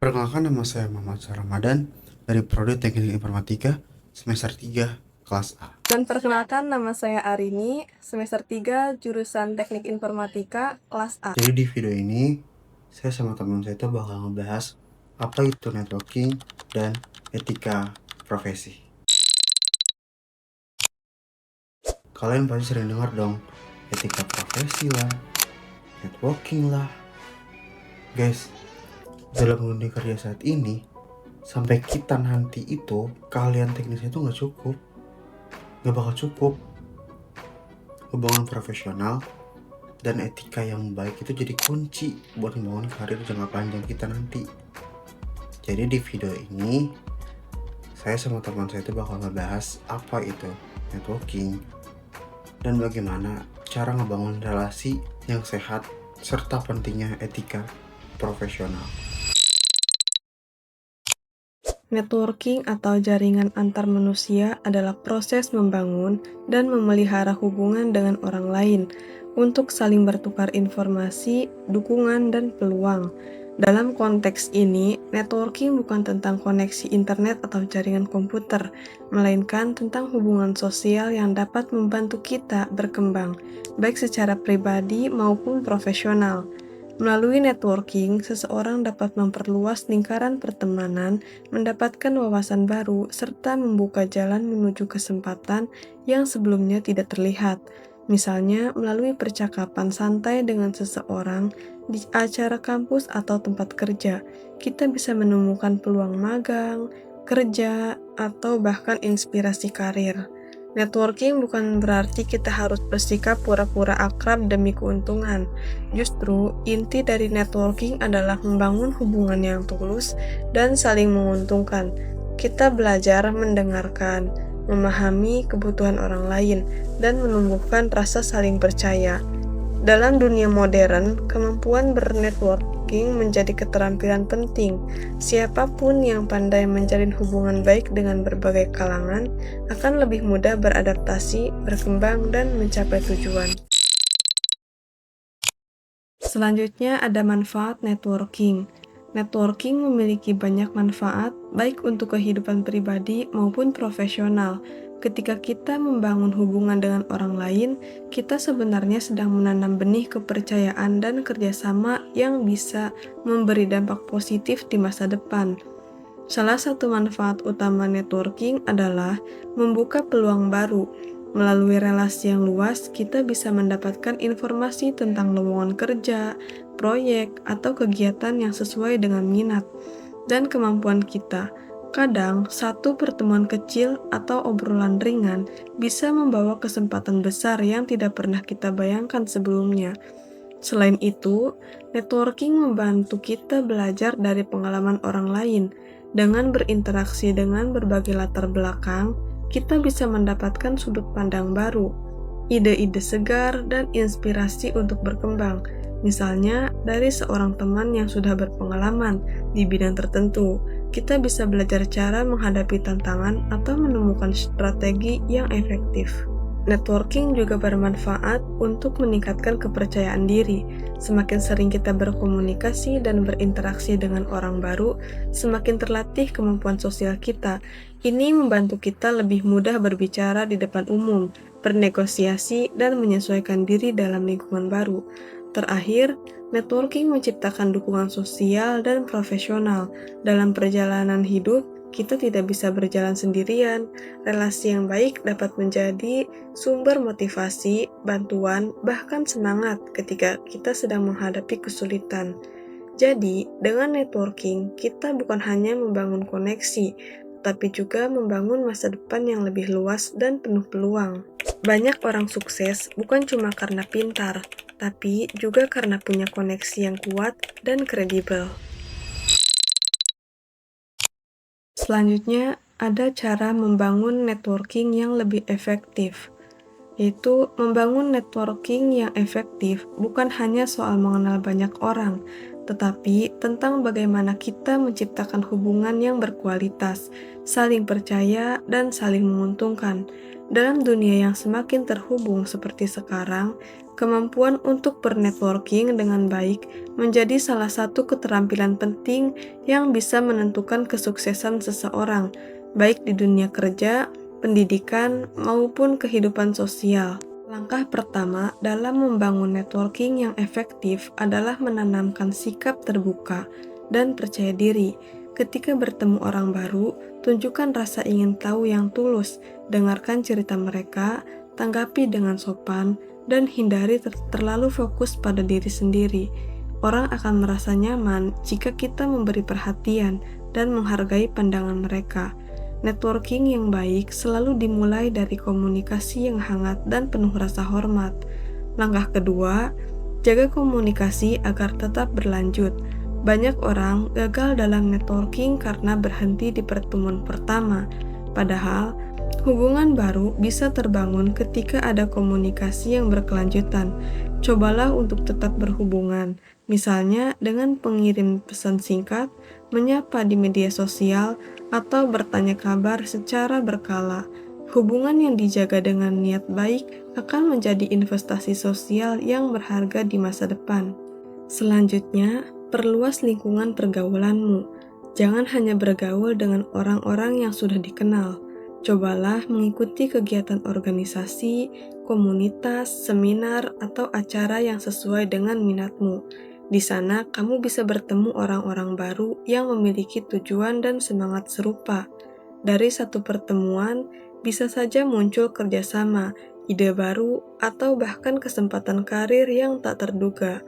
Perkenalkan, nama saya Muhammad Ramadan dari Prodi Teknik Informatika semester 3 kelas A. Dan perkenalkan, nama saya Arini, semester 3 jurusan Teknik Informatika kelas A. Jadi di video ini saya sama teman saya itu bakal ngebahas apa itu networking dan etika profesi. Kalian pasti sering dengar dong, etika profesi lah, networking lah. Guys, dalam dunia kerja saat ini, sampai kita nanti itu kalian teknisnya itu nggak bakal cukup. Hubungan profesional dan etika yang baik itu jadi kunci buat membangun karir jangka panjang kita nanti. Jadi di video ini saya sama teman saya itu bakal ngebahas apa itu networking dan bagaimana cara ngebangun relasi yang sehat serta pentingnya etika profesional. Networking atau jaringan antar manusia adalah proses membangun dan memelihara hubungan dengan orang lain untuk saling bertukar informasi, dukungan, dan peluang. Dalam konteks ini, networking bukan tentang koneksi internet atau jaringan komputer, melainkan tentang hubungan sosial yang dapat membantu kita berkembang, baik secara pribadi maupun profesional. Melalui networking, seseorang dapat memperluas lingkaran pertemanan, mendapatkan wawasan baru, serta membuka jalan menuju kesempatan yang sebelumnya tidak terlihat. Misalnya, melalui percakapan santai dengan seseorang di acara kampus atau tempat kerja, kita bisa menemukan peluang magang, kerja, atau bahkan inspirasi karir. Networking bukan berarti kita harus bersikap pura-pura akrab demi keuntungan. Justru, inti dari networking adalah membangun hubungan yang tulus dan saling menguntungkan. Kita belajar mendengarkan, memahami kebutuhan orang lain, dan menumbuhkan rasa saling percaya. Dalam dunia modern, kemampuan bernetworking menjadi keterampilan penting. Siapapun yang pandai menjalin hubungan baik dengan berbagai kalangan akan lebih mudah beradaptasi, berkembang, dan mencapai tujuan. Selanjutnya ada manfaat networking. Networking memiliki banyak manfaat, baik untuk kehidupan pribadi maupun profesional. Ketika kita membangun hubungan dengan orang lain, kita sebenarnya sedang menanam benih kepercayaan dan kerjasama yang bisa memberi dampak positif di masa depan. Salah satu manfaat utama networking adalah membuka peluang baru. Melalui relasi yang luas, kita bisa mendapatkan informasi tentang lowongan kerja, proyek, atau kegiatan yang sesuai dengan minat dan kemampuan kita. Kadang, satu pertemuan kecil atau obrolan ringan bisa membawa kesempatan besar yang tidak pernah kita bayangkan sebelumnya. Selain itu, networking membantu kita belajar dari pengalaman orang lain. Dengan berinteraksi dengan berbagai latar belakang, kita bisa mendapatkan sudut pandang baru, ide-ide segar, dan inspirasi untuk berkembang. Misalnya, dari seorang teman yang sudah berpengalaman di bidang tertentu, kita bisa belajar cara menghadapi tantangan atau menemukan strategi yang efektif. Networking juga bermanfaat untuk meningkatkan kepercayaan diri. Semakin sering kita berkomunikasi dan berinteraksi dengan orang baru, semakin terlatih kemampuan sosial kita. Ini membantu kita lebih mudah berbicara di depan umum, bernegosiasi, dan menyesuaikan diri dalam lingkungan baru. Terakhir, networking menciptakan dukungan sosial dan profesional. Dalam perjalanan hidup, kita tidak bisa berjalan sendirian. Relasi yang baik dapat menjadi sumber motivasi, bantuan, bahkan semangat ketika kita sedang menghadapi kesulitan. Jadi, dengan networking, kita bukan hanya membangun koneksi, tapi juga membangun masa depan yang lebih luas dan penuh peluang. Banyak orang sukses bukan cuma karena pintar, tapi juga karena punya koneksi yang kuat dan kredibel. Selanjutnya, ada cara membangun networking yang lebih efektif, yaitu membangun networking yang efektif bukan hanya soal mengenal banyak orang, tetapi tentang bagaimana kita menciptakan hubungan yang berkualitas, saling percaya, dan saling menguntungkan. Dalam dunia yang semakin terhubung seperti sekarang, kemampuan untuk bernetworking dengan baik menjadi salah satu keterampilan penting yang bisa menentukan kesuksesan seseorang, baik di dunia kerja, pendidikan, maupun kehidupan sosial. Langkah pertama dalam membangun networking yang efektif adalah menanamkan sikap terbuka dan percaya diri. Ketika bertemu orang baru, tunjukkan rasa ingin tahu yang tulus, dengarkan cerita mereka, tanggapi dengan sopan, dan hindari terlalu fokus pada diri sendiri. Orang akan merasa nyaman jika kita memberi perhatian dan menghargai pandangan mereka. Networking yang baik selalu dimulai dari komunikasi yang hangat dan penuh rasa hormat. Langkah kedua, jaga komunikasi agar tetap berlanjut. Banyak orang gagal dalam networking karena berhenti di pertemuan pertama. Padahal, hubungan baru bisa terbangun ketika ada komunikasi yang berkelanjutan. Cobalah untuk tetap berhubungan, misalnya dengan pengirim pesan singkat, menyapa di media sosial, atau bertanya kabar secara berkala. Hubungan yang dijaga dengan niat baik akan menjadi investasi sosial yang berharga di masa depan. Selanjutnya, perluas lingkungan pergaulanmu. Jangan hanya bergaul dengan orang-orang yang sudah dikenal. Cobalah mengikuti kegiatan organisasi, komunitas, seminar, atau acara yang sesuai dengan minatmu. Di sana, kamu bisa bertemu orang-orang baru yang memiliki tujuan dan semangat serupa. Dari satu pertemuan, bisa saja muncul kerjasama, ide baru, atau bahkan kesempatan karir yang tak terduga.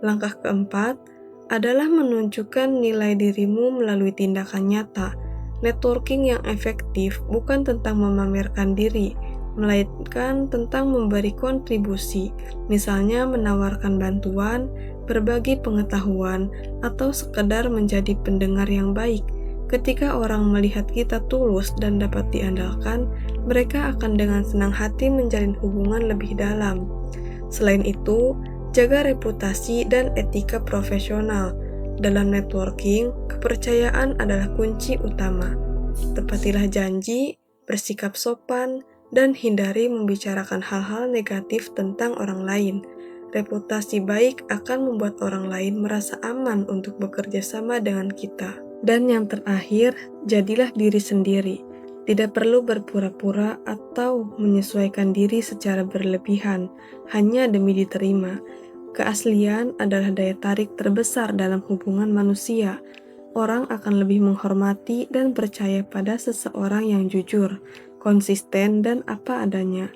Langkah keempat adalah menunjukkan nilai dirimu melalui tindakan nyata. Networking yang efektif bukan tentang memamerkan diri, melainkan tentang memberi kontribusi, misalnya menawarkan bantuan, berbagi pengetahuan, atau sekedar menjadi pendengar yang baik. Ketika orang melihat kita tulus dan dapat diandalkan, mereka akan dengan senang hati menjalin hubungan lebih dalam. Selain itu, jaga reputasi dan etika profesional. Dalam networking, kepercayaan adalah kunci utama. Tepatilah janji, bersikap sopan, dan hindari membicarakan hal-hal negatif tentang orang lain. Reputasi baik akan membuat orang lain merasa aman untuk bekerja sama dengan kita. Dan yang terakhir, jadilah diri sendiri. Tidak perlu berpura-pura atau menyesuaikan diri secara berlebihan, hanya demi diterima. Keaslian adalah daya tarik terbesar dalam hubungan manusia. Orang akan lebih menghormati dan percaya pada seseorang yang jujur, konsisten, dan apa adanya.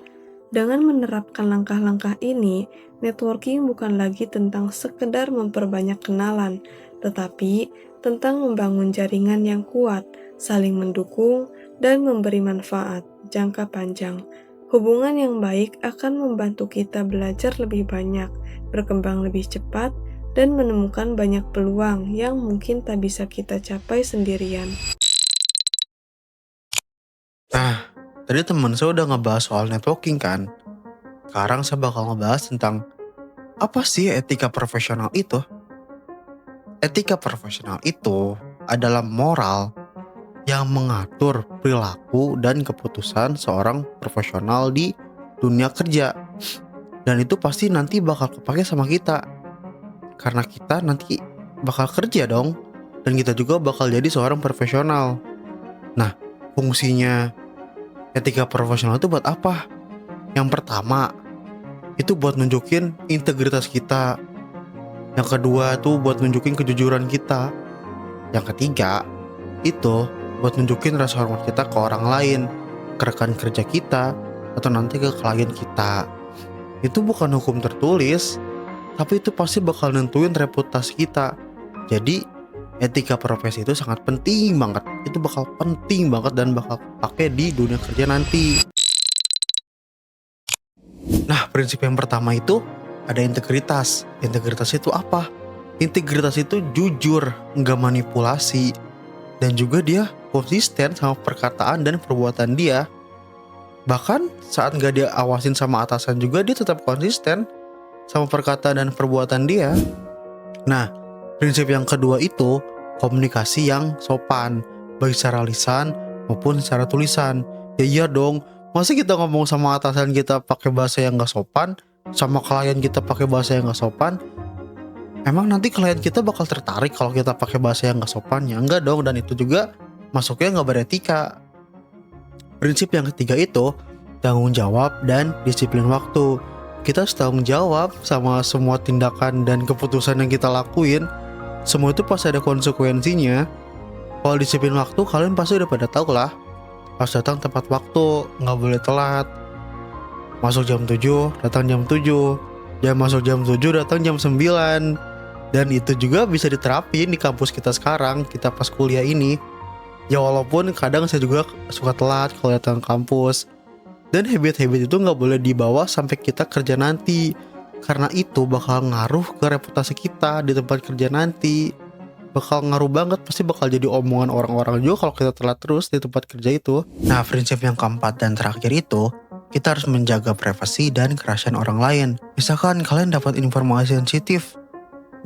Dengan menerapkan langkah-langkah ini, networking bukan lagi tentang sekedar memperbanyak kenalan, tetapi tentang membangun jaringan yang kuat, saling mendukung, dan memberi manfaat jangka panjang. Hubungan yang baik akan membantu kita belajar lebih banyak, berkembang lebih cepat, dan menemukan banyak peluang yang mungkin tak bisa kita capai sendirian. Nah, tadi teman saya udah ngebahas soal networking kan? Sekarang saya bakal ngebahas tentang apa sih etika profesional itu? Etika profesional itu adalah moral yang mengatur perilaku dan keputusan seorang profesional di dunia kerja. Dan itu pasti nanti bakal kepake sama kita. Karena kita nanti bakal kerja dong. Dan kita juga bakal jadi seorang profesional. Nah, fungsinya etika profesional itu buat apa? Yang pertama, itu buat nunjukin integritas kita. Yang kedua tuh buat nunjukin kejujuran kita. Yang ketiga, itu buat nunjukin rasa hormat kita ke orang lain, ke rekan kerja kita, atau nanti ke klien kita. Itu bukan hukum tertulis, tapi itu pasti bakal nentuin reputasi kita. Jadi, etika profesi itu sangat penting banget. Itu bakal penting banget dan bakal pakai di dunia kerja nanti. Nah, prinsip yang pertama itu ada integritas. Integritas itu apa? Integritas itu jujur, nggak manipulasi, dan juga dia konsisten sama perkataan dan perbuatan dia. Bahkan saat nggak dia awasin sama atasan juga dia tetap konsisten sama perkataan dan perbuatan dia. Nah, Prinsip yang kedua itu komunikasi yang sopan, baik secara lisan maupun secara tulisan. Ya iya dong, masa kita ngomong sama atasan kita pakai bahasa yang gak sopan, sama klien kita pakai bahasa yang gak sopan? Emang nanti klien kita bakal tertarik kalau kita pakai bahasa yang gak sopan? Ya enggak dong, dan itu juga masuknya gak beretika. Prinsip yang ketiga itu tanggung jawab dan disiplin waktu. Kita harus tanggung jawab sama semua tindakan dan keputusan yang kita lakuin. Semua itu pasti ada konsekuensinya. Kalau disiplin waktu, kalian pasti udah pada tahu lah. Harus datang tepat waktu, nggak boleh telat. Masuk jam 7, datang jam 7. Jam masuk jam 7, datang jam 9. Dan itu juga bisa diterapin di kampus kita sekarang, kita pas kuliah ini. Ya walaupun kadang saya juga suka telat kalau datang ke kampus. Dan habit-habit itu nggak boleh dibawa sampai kita kerja nanti. Karena itu bakal ngaruh ke reputasi kita di tempat kerja nanti. Bakal ngaruh banget, pasti bakal jadi omongan orang-orang juga kalau kita telat terus di tempat kerja itu. Nah, prinsip yang keempat dan terakhir itu, kita harus menjaga privasi dan kerahasiaan orang lain. Misalkan kalian dapat informasi sensitif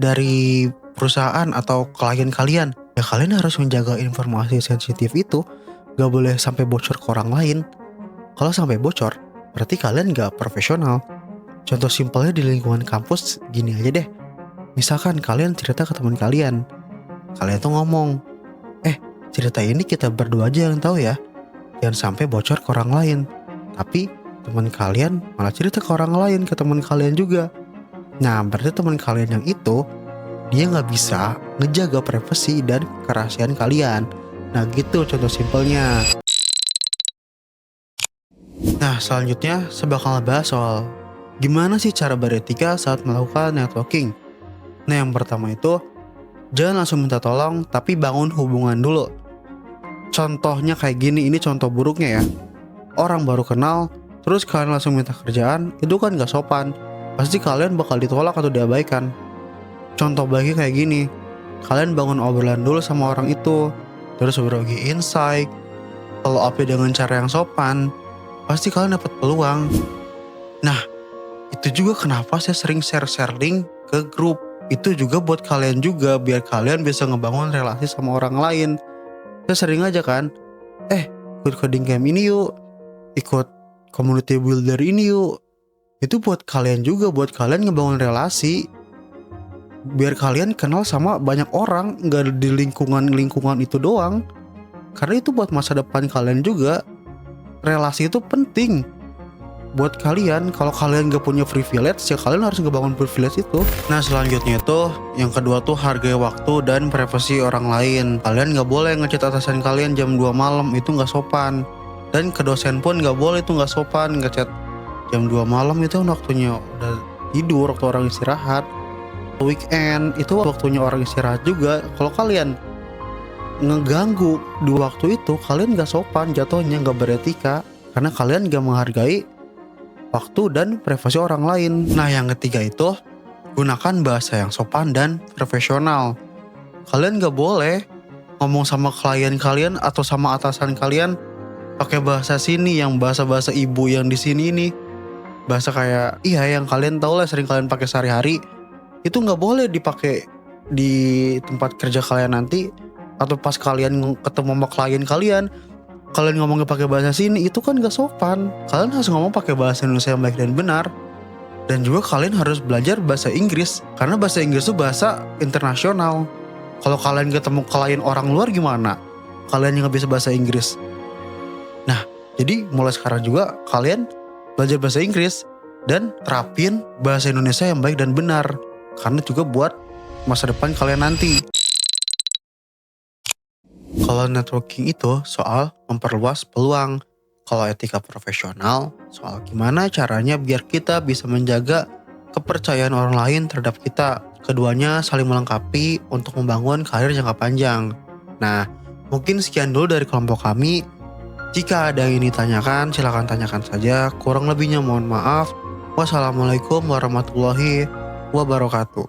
dari perusahaan atau klien kalian, ya kalian harus menjaga informasi sensitif itu, gak boleh sampai bocor ke orang lain. Kalau sampai bocor, berarti kalian gak profesional. Contoh simpelnya di lingkungan kampus gini aja deh. Misalkan kalian cerita ke teman kalian tuh ngomong, cerita ini kita berdua aja yang tahu ya, jangan sampai bocor ke orang lain. Tapi teman kalian malah cerita ke orang lain, ke teman kalian juga. Nah, berarti teman kalian yang itu dia nggak bisa ngejaga privasi dan kerahasiaan kalian. Nah gitu contoh simpelnya. Nah selanjutnya saya bakal bahas soal gimana sih cara beretika saat melakukan networking. Nah yang pertama itu, jangan langsung minta tolong, tapi bangun hubungan dulu. Contohnya kayak gini, ini contoh buruknya ya. Orang baru kenal, terus kalian langsung minta kerjaan, itu kan gak sopan. Pasti kalian bakal ditolak atau diabaikan. Contoh baiknya kayak gini, kalian bangun obrolan dulu sama orang itu, terus berbagi insight. Kalau apa dengan cara yang sopan, pasti kalian dapat peluang. Nah, itu juga kenapa saya sering share link ke grup. Itu juga buat kalian juga, biar kalian bisa ngebangun relasi sama orang lain. Saya sering aja kan, ikut coding camp ini yuk, ikut community builder ini yuk. Itu buat kalian juga, buat kalian ngebangun relasi, biar kalian kenal sama banyak orang, gak di lingkungan itu doang. Karena itu buat masa depan kalian juga. Relasi itu penting buat kalian. Kalau kalian gak punya privilege, ya kalian harus ngebangun privilege itu. Nah selanjutnya itu, yang kedua tuh hargai waktu dan privasi orang lain. Kalian gak boleh ngechat atasan kalian jam 2 malam, itu gak sopan. Dan ke dosen pun gak boleh, itu gak sopan. Ngechat jam 2 malam itu waktunya udah tidur, waktu orang istirahat. Weekend itu waktunya orang istirahat juga. Kalau kalian ngeganggu di waktu itu, kalian gak sopan, jatuhnya gak beretika. Karena kalian gak menghargai waktu dan privasi orang lain. Nah yang ketiga itu, gunakan bahasa yang sopan dan profesional. Kalian gak boleh ngomong sama klien kalian atau sama atasan kalian pakai bahasa sini, yang bahasa ibu yang di sini ini. Bahasa kayak yang kalian tahu lah, sering kalian pakai sehari-hari. Itu gak boleh dipakai di tempat kerja kalian nanti, atau pas kalian ketemu sama klien kalian ngomongnya pakai bahasa sini, itu kan gak sopan. Kalian harus ngomong pakai bahasa Indonesia yang baik dan benar. Dan juga kalian harus belajar bahasa Inggris, karena bahasa Inggris itu bahasa internasional. Kalau kalian ketemu klien orang luar gimana? Kalian yang gak bisa bahasa Inggris. Nah, jadi mulai sekarang juga kalian belajar bahasa Inggris dan terapin bahasa Indonesia yang baik dan benar. Karena juga buat masa depan kalian nanti. Kalau networking itu soal memperluas peluang. Kalau etika profesional soal gimana caranya biar kita bisa menjaga kepercayaan orang lain terhadap kita. Keduanya saling melengkapi untuk membangun karir jangka panjang. Nah, mungkin sekian dulu dari kelompok kami. Jika ada yang ingin ditanyakan, silakan tanyakan saja. Kurang lebihnya mohon maaf. Wassalamualaikum warahmatullahi wabarakatuh.